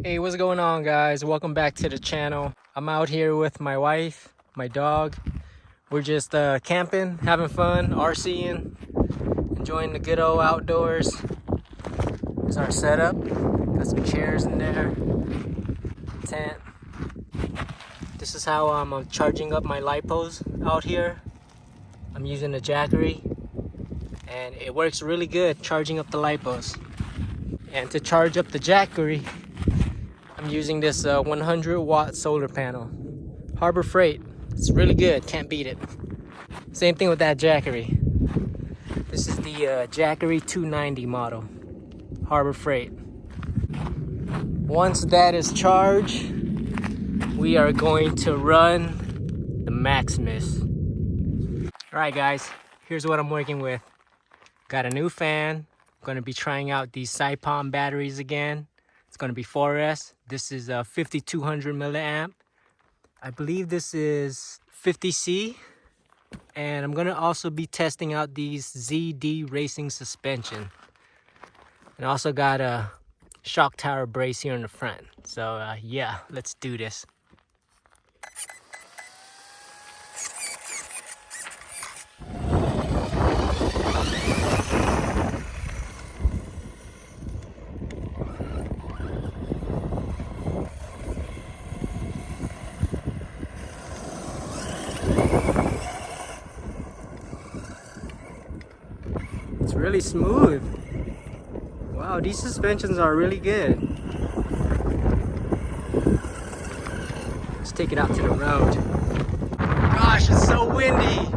Hey, what's going on, guys? Welcome back to the channel. I'm out here with my wife, my dog. We're just camping, having fun, RCing, enjoying the good old outdoors. Here's our setup. Got some chairs in there, tent. This is how I'm charging up my lipos out here. I'm using the Jackery, and it works really good charging up the lipos. And to charge up the Jackery, I'm using this 100-watt solar panel. Harbor Freight. It's really good. Can't beat it. Same thing with that Jackery. This is the Jackery 290 model. Harbor Freight. Once that is charged, we are going to run the Maximus. Alright guys, here's what I'm working with. Got a new fan. I'm going to be trying out these Saipom batteries again. It's going to be 4S. This is a 5200 milliamp. I believe this is 50C. And I'm going to also be testing out these ZD racing suspension. And I also got a shock tower brace here in the front. So yeah, let's do this. It's really smooth. Wow, these suspensions are really good. Let's take it out to the road. Gosh, it's so windy.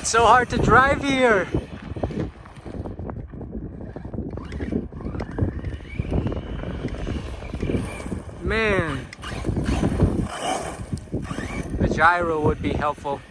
It's so hard to drive here. Man, the gyro would be helpful.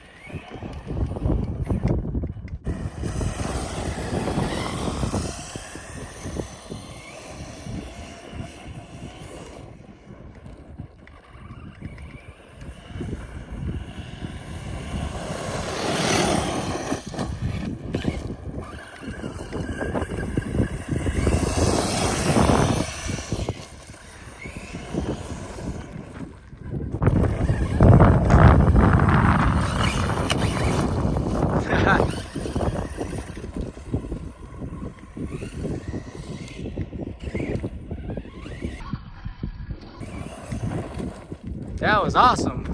That was awesome.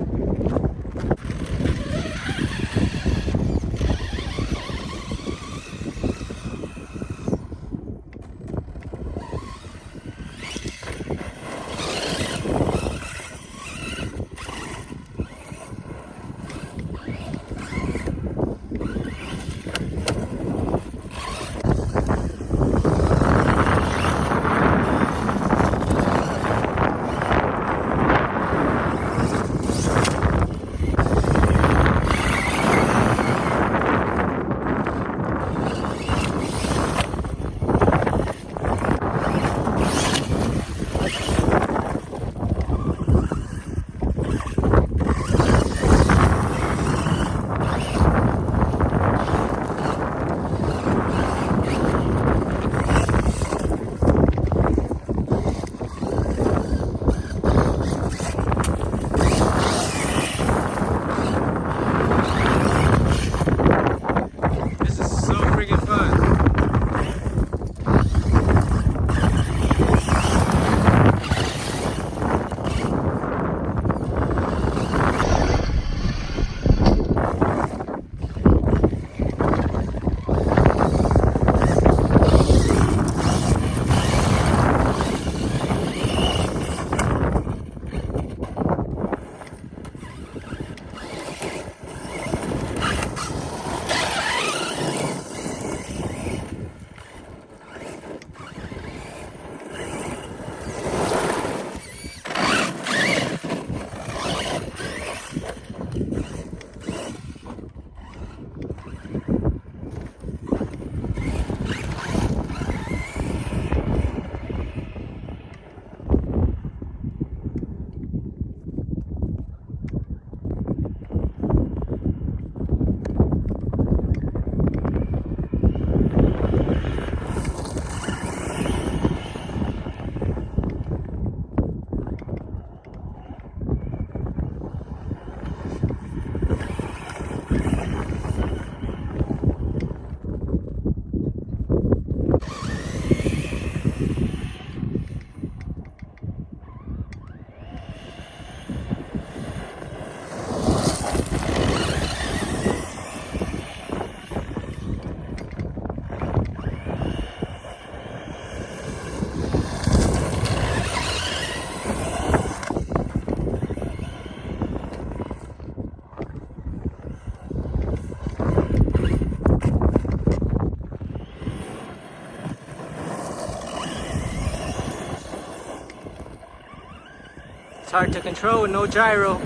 hard to control with no gyro.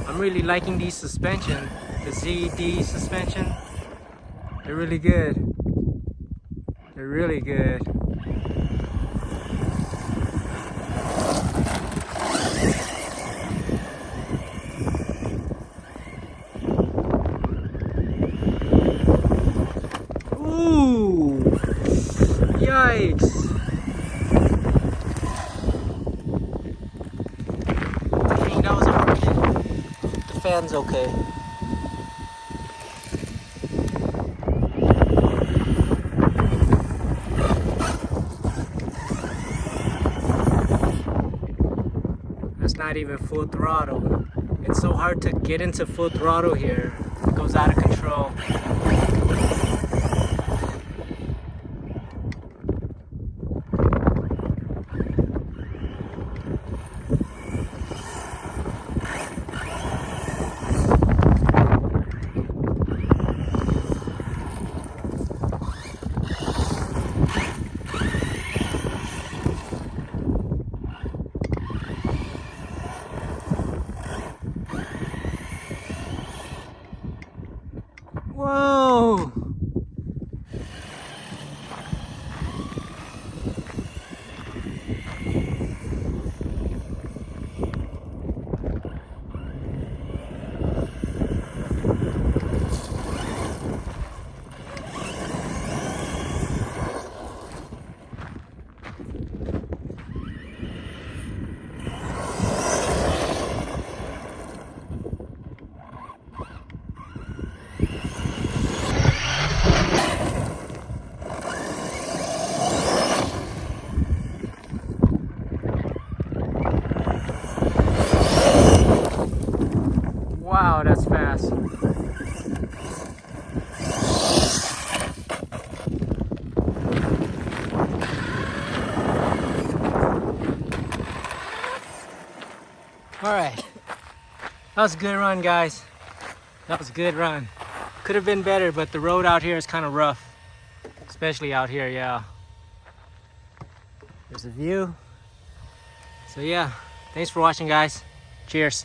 I'm really liking these suspension, the ZD suspension. They're really good. They're really good. Ooh! Yikes! Dang, that was a hard hit. The fan's okay. That's not even full throttle. It's so hard to get into full throttle here. It goes out of control. Whoa! Wow, that's fast. All right, that was a good run, guys. That was a good run. Could have been better, but the road out here is kind of rough, especially out here, yeah. There's a view. So yeah, thanks for watching, guys. Cheers.